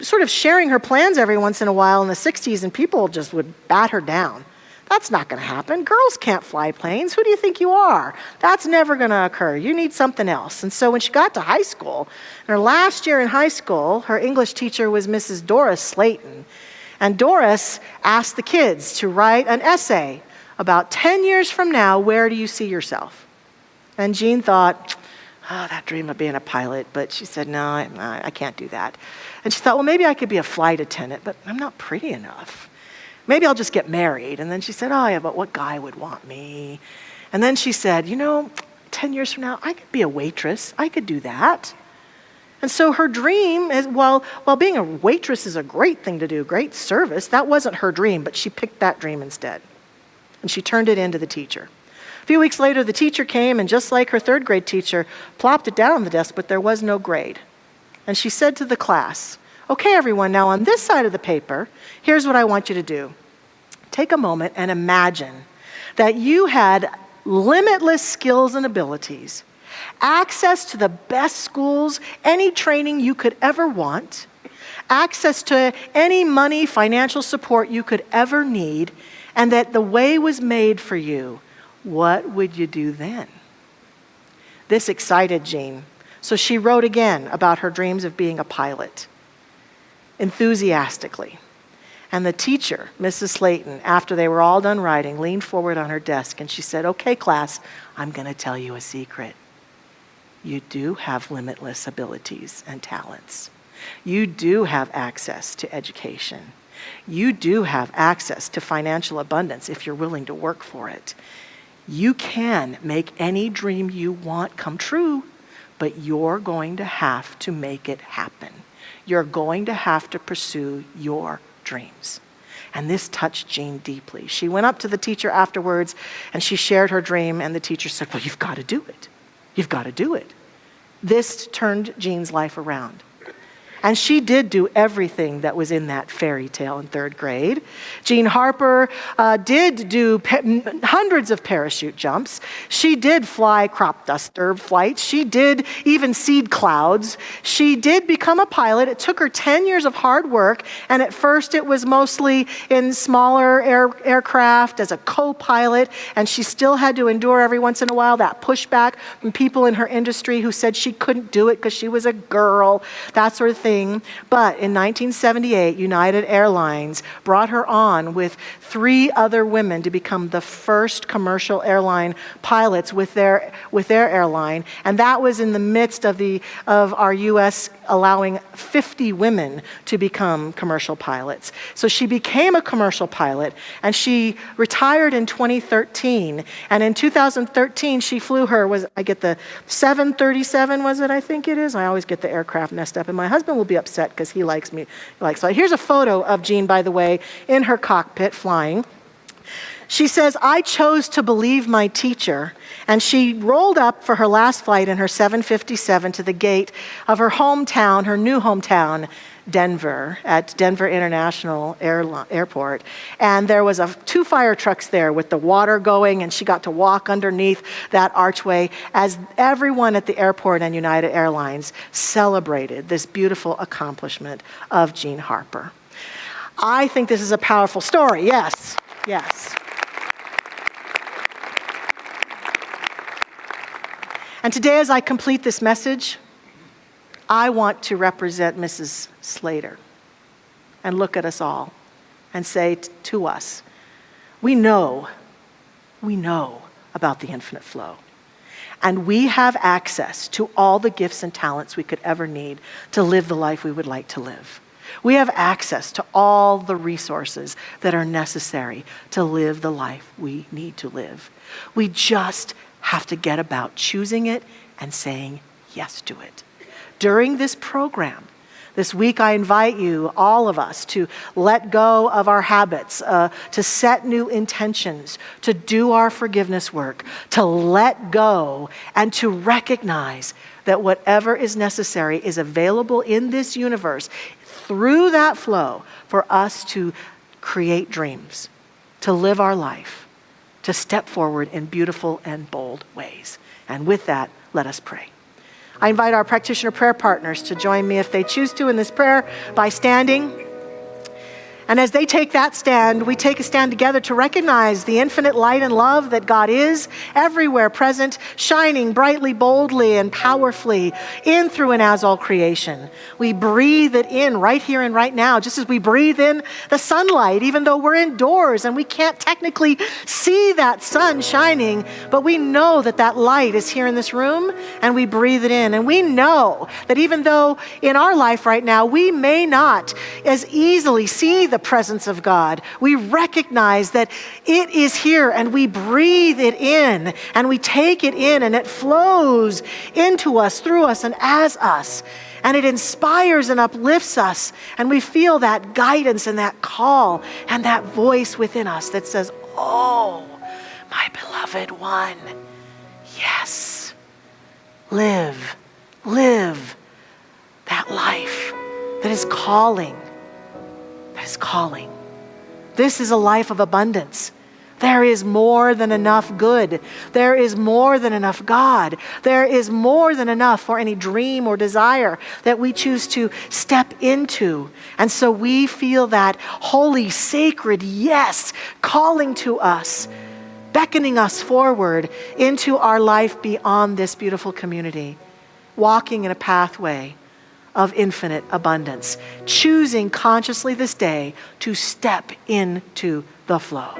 sort of sharing her plans every once in a while in the 60s, and people just would bat her down. That's not going to happen. Girls can't fly planes. Who do you think you are? That's never going to occur. You need something else. And so when she got to high school, in her last year in high school, her English teacher was Mrs. Doris Slayton. And Doris asked the kids to write an essay about 10 years from now, where do you see yourself? And Jean thought, oh, that dream of being a pilot. But she said, no, I can't do that. And she thought, well, maybe I could be a flight attendant, but I'm not pretty enough. Maybe I'll just get married. And then she said, oh, yeah, but what guy would want me? And then she said, 10 years from now, I could be a waitress. I could do that. And so her dream is, while being a waitress is a great thing to do, great service, that wasn't her dream, but she picked that dream instead. And she turned it in to the teacher. A few weeks later, the teacher came, and just like her third grade teacher, plopped it down on the desk, but there was no grade. And she said to the class, okay, everyone, now on this side of the paper, here's what I want you to do. Take a moment and imagine that you had limitless skills and abilities, access to the best schools, any training you could ever want, access to any money, financial support you could ever need, and that the way was made for you. What would you do then? This excited Jean, so she wrote again about her dreams of being a pilot, enthusiastically. And the teacher, Mrs. Slayton, after they were all done writing, leaned forward on her desk and she said, okay, class, I'm going to tell you a secret. You do have limitless abilities and talents. You do have access to education. You do have access to financial abundance if you're willing to work for it. You can make any dream you want come true, but you're going to have to make it happen. You're going to have to pursue your dreams. And this touched Jean deeply. She went up to the teacher afterwards and she shared her dream, and the teacher said, well, you've got to do it. You've got to do it. This turned Jean's life around. And she did do everything that was in that fairy tale in third grade. Jean Harper did do hundreds of parachute jumps. She did fly crop duster flights. She did even seed clouds. She did become a pilot. It took her 10 years of hard work. And at first it was mostly in smaller aircraft as a co-pilot. And she still had to endure every once in a while that pushback from people in her industry who said she couldn't do it because she was a girl, that sort of thing. But in 1978, United Airlines brought her on with 3 other women to become the first commercial airline pilots with their airline. And that was in the midst of our U.S. allowing 50 women to become commercial pilots. So she became a commercial pilot, and she retired in 2013. And in 2013, she flew I get the 737, was it? I think it is. I always get the aircraft messed up, and my husband will be upset because he likes me. So here's a photo of Jean, by the way, in her cockpit flying. She says, I chose to believe my teacher, and she rolled up for her last flight in her 757 to the gate of her hometown, her new hometown, Denver, at Denver International Airport. And there was 2 fire trucks there with the water going, and she got to walk underneath that archway as everyone at the airport and United Airlines celebrated this beautiful accomplishment of Jean Harper. I think this is a powerful story. Yes, yes. And today, as I complete this message, I want to represent Mrs. Slater and look at us all and say to us, we know about the infinite flow. And we have access to all the gifts and talents we could ever need to live the life we would like to live. We have access to all the resources that are necessary to live the life we need to live. We just have to get about choosing it and saying yes to it. During this program, This week, I invite you, all of us, to let go of our habits, to set new intentions, to do our forgiveness work, to let go and to recognize that whatever is necessary is available in this universe through that flow for us to create dreams, to live our life, to step forward in beautiful and bold ways. And with that, let us pray. I invite our practitioner prayer partners to join me if they choose to in this prayer by standing. And as they take that stand, we take a stand together to recognize the infinite light and love that God is everywhere present, shining brightly, boldly, and powerfully in, through, and as all creation. We breathe it in right here and right now, just as we breathe in the sunlight, even though we're indoors and we can't technically see that sun shining, but we know that that light is here in this room and we breathe it in. And we know that even though in our life right now, we may not as easily see the presence of God, we recognize that it is here and we breathe it in and we take it in and it flows into us, through us, and as us. And it inspires and uplifts us. And we feel that guidance and that call and that voice within us that says, oh, my beloved one, yes, live that life that is calling. This is a life of abundance. There is more than enough good. There is more than enough God. There is more than enough for any dream or desire that we choose to step into. And so we feel that holy, sacred yes calling to us, beckoning us forward into our life beyond this beautiful community, walking in a pathway of infinite abundance, choosing consciously this day to step into the flow.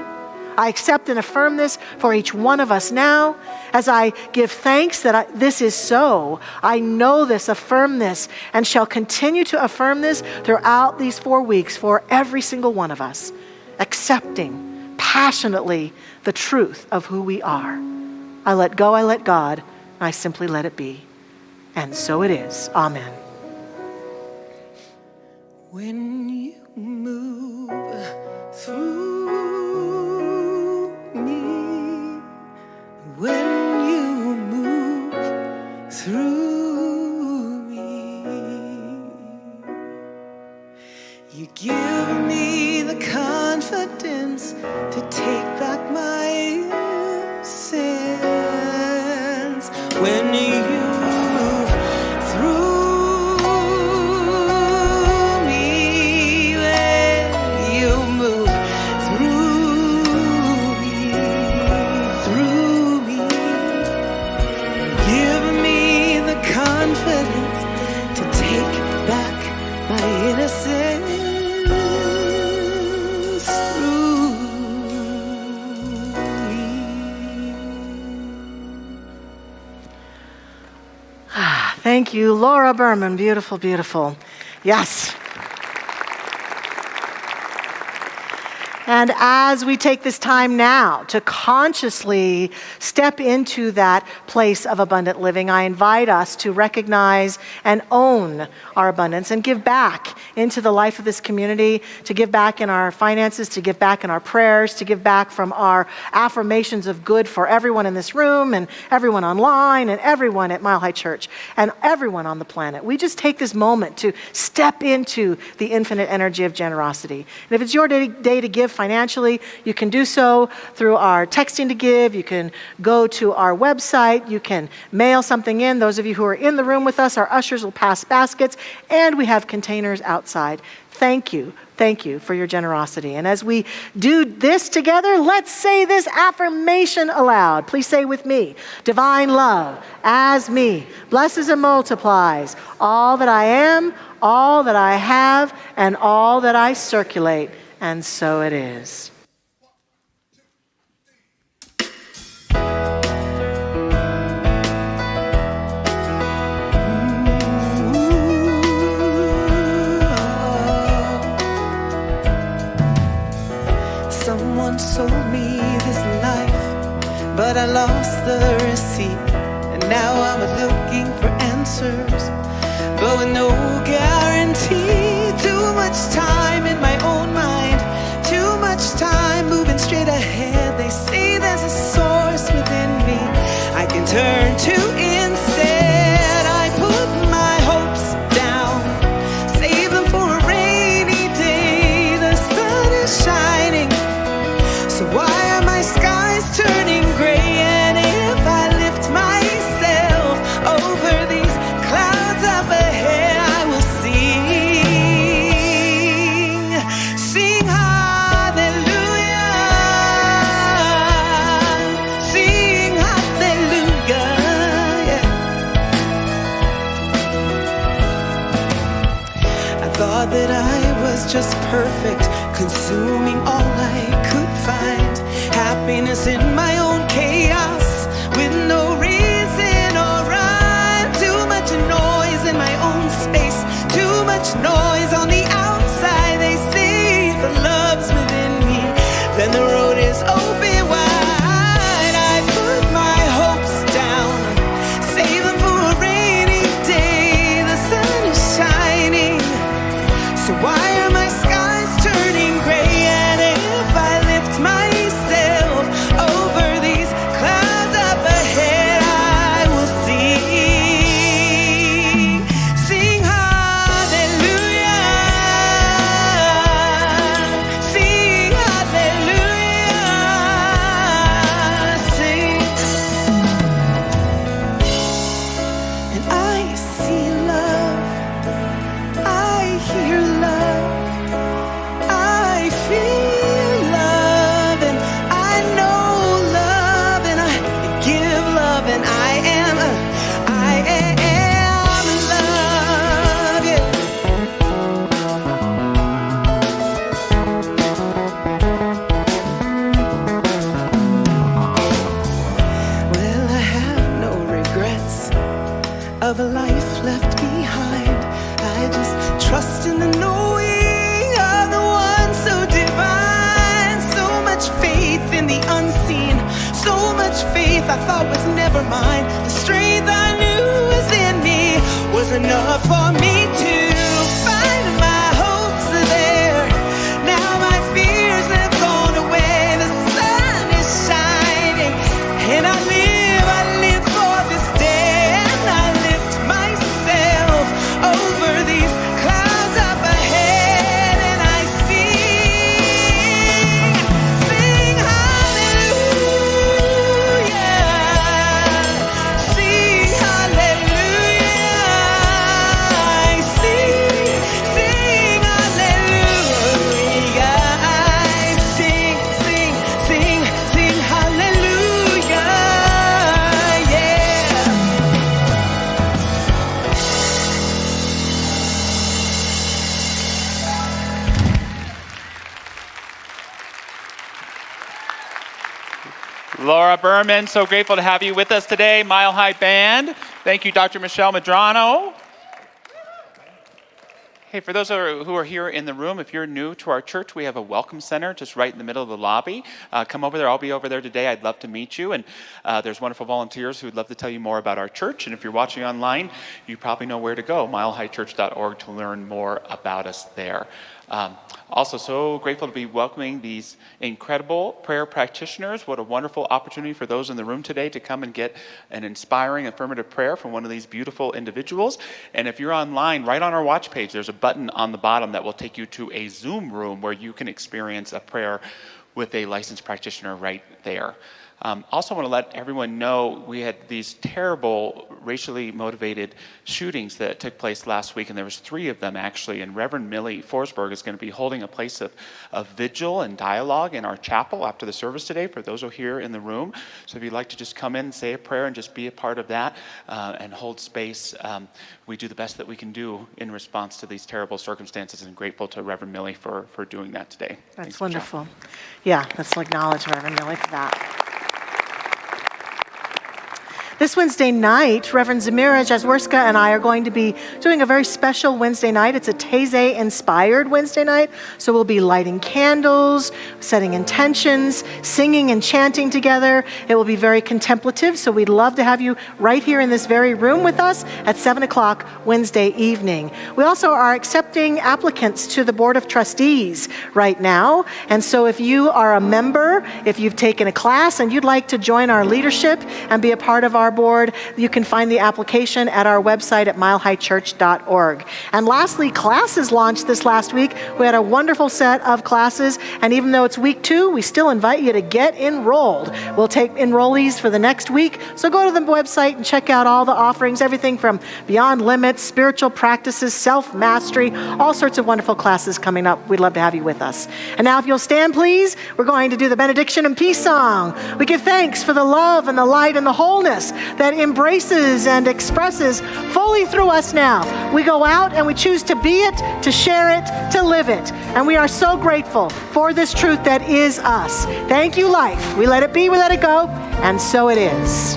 I accept and affirm this for each one of us now as I give thanks that this is so. I know this, affirm this, and shall continue to affirm this throughout these 4 weeks for every single one of us, accepting passionately the truth of who we are. I let go, I let God, and I simply let it be. And so it is. Amen. When you move through me, when you move through me, you give me the confidence to take back my sins. When you Thank you, Laura Berman. Beautiful, beautiful. Yes. And as we take this time now to consciously step into that place of abundant living, I invite us to recognize and own our abundance and give back into the life of this community, to give back in our finances, to give back in our prayers, to give back from our affirmations of good for everyone in this room and everyone online and everyone at Mile High Church and everyone on the planet. We just take this moment to step into the infinite energy of generosity. And if it's your day to give financially, you can do so through our texting to give. You can go to our website. You can mail something in. Those of you who are in the room with us, our ushers will pass baskets, and we have containers outside. Thank you. Thank you for your generosity. And as we do this together, let's say this affirmation aloud. Please say with me. Divine love as me blesses and multiplies all that I am, all that I have, and all that I circulate. And so it is. Someone sold me this life, but I lost the receipt, and now I'm looking for answers. but with no guarantee. Too much time in my own mind, too much time moving straight ahead. They say there's a source within me I can turn to instead. I put my hopes down, save them for a rainy day. The sun is shining, so why are my skies turning gray? And if I lift myself over these clouds up ahead, I will sing hallelujah, sing hallelujah, yeah. I thought that I was just perfect, consuming all I could find, happiness in my own chaos, with no reason or rhyme. Too much noise in my own space, too much noise on the outside. They say if the love's within me, then the road is open wide. I put my hopes down, save them for a rainy day. The sun is shining, so why are my skies turning gray? And if I lift myself over these clouds up ahead, I will sing hallelujah, sing hallelujah, sing. And I see love, I hear love, I feel love, and I know love, and I give love, and I am love, yeah. Well, I have no regrets of a life left behind. I just trust in the knowing of the one so divine. So much faith in the unseen, so much faith I thought was never mine. The strength I knew was in me was enough for me to find my hopes are there. Now my fears have gone away. The sun is shining, and I live for this day. And I lift myself over these clouds up ahead, and I sing hallelujah, sing hallelujah, I sing hallelujah, I sing hallelujah, yeah. Laura Berman, so grateful to have you with us today. Mile High Band. Thank you, Dr. Michelle Medrano. Hey, for those who are here in the room, if you're new to our church, we have a welcome center just right in the middle of the lobby. Come over there. I'll be over there today. I'd love to meet you. And there's wonderful volunteers who would love to tell you more about our church. And if you're watching online, you probably know where to go, milehighchurch.org, to learn more about us there. Also, so grateful to be welcoming these incredible prayer practitioners. What a wonderful opportunity for those in the room today to come and get an inspiring affirmative prayer from one of these beautiful individuals. And if you're online, right on our watch page, there's a button on the bottom that will take you to a Zoom room where you can experience a prayer with a licensed practitioner right there. Also want to let everyone know we had these terrible racially motivated shootings that took place last week, and there was 3 of them actually, and Reverend Millie Forsberg is going to be holding a place of vigil and dialogue in our chapel after the service today for those who are here in the room. So if you'd like to just come in and say a prayer and just be a part of that and hold space, we do the best that we can do in response to these terrible circumstances, and grateful to Reverend Millie for doing that today. That's Thanks, wonderful. Yeah, let's acknowledge Reverend Millie for that. This Wednesday night, Reverend Zamira Jazwerska and I are going to be doing a very special Wednesday night. It's a Taizé-inspired Wednesday night, so we'll be lighting candles, setting intentions, singing and chanting together. It will be very contemplative, so we'd love to have you right here in this very room with us at 7 o'clock Wednesday evening. We also are accepting applicants to the Board of Trustees right now, and so if you are a member, if you've taken a class and you'd like to join our leadership and be a part of our board, you can find the application at our website at milehighchurch.org. And lastly, classes launched this last week. We had a wonderful set of classes, and even though it's week 2, we still invite you to get enrolled. We'll take enrollees for the next week, so go to the website and check out all the offerings, everything from Beyond Limits, spiritual practices, self-mastery, all sorts of wonderful classes coming up. We'd love to have you with us. And now if you'll stand, please, we're going to do the Benediction and Peace song. We give thanks for the love and the light and the wholeness that embraces and expresses fully through us now. We go out and we choose to be it, to share it, to live it. And we are so grateful for this truth that is us. Thank you, life. We let it be, we let it go, and so it is.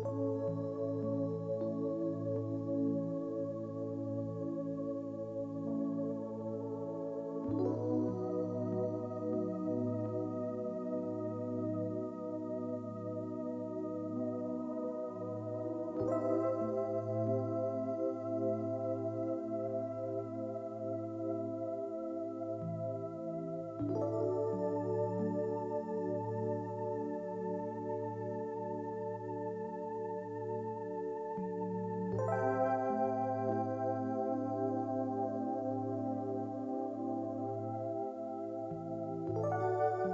Thank you.